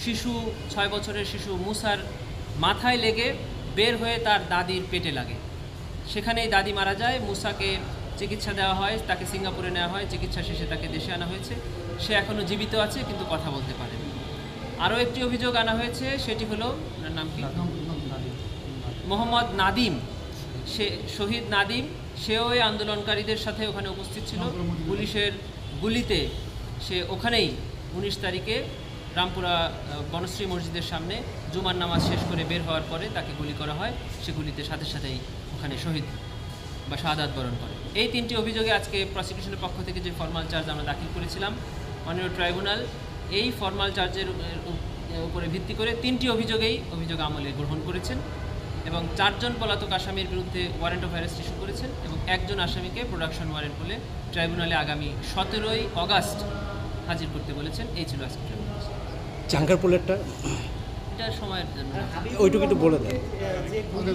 শিশু 6 বছরের শিশু মুসার মাথায় লেগে বের হয়ে তার দাদির পেটে লাগে। সেখানেই দাদি মারা যায়। মুসাকে চিকিৎসা দেওয়া হয়, তাকে সিঙ্গাপুরে নেওয়া হয়, চিকিৎসা শেষে তাকে দেশে আনা হয়েছে। সে এখনও জীবিত আছে কিন্তু কথা বলতে পারে। আরও একটি অভিযোগ আনা হয়েছে, সেটি হলো, ওনার নাম কি, মোহাম্মদ নাদিম। সে শহীদ নাদিম, সেও এই আন্দোলনকারীদের সাথে ওখানে উপস্থিত ছিল। পুলিশের গুলিতে সে ওখানেই 19 তারিখে রামপুরা বনশ্রী মসজিদের সামনে জুমার নামাজ শেষ করে বের হওয়ার পরে তাকে গুলি করা হয়। সে গুলিতে সাথে সাথেই ওখানে শহীদ বা শাহাদাত বরণ করে। এই 3টি অভিযোগে আজকে প্রসিকিউশনের পক্ষ থেকে যে ফরমাল চার্জ আমরা দাখিল করেছিলাম, মাননীয় ট্রাইব্যুনাল এই ফরমাল চার্জের উপরে ভিত্তি করে 3টি অভিযোগ আমলে গ্রহণ করেছেন এবং 4 জন পলাতক আসামির বিরুদ্ধে ওয়ারেন্ট অফ অ্যারেস্ট ইস্যু করেছেন এবং 1 জন আসামিকে প্রোডাকশন ওয়ারেন্ট বলে ট্রাইব্যুনালে আগামী 17ই অগাস্ট হাজির করতে বলেছেন। এই ছিল আজকে ট্রাইব্যুনাল। জাঙ্কার পোলেরটা এটা সময়ের জন্য ওইটুকু একটু বলে দেন।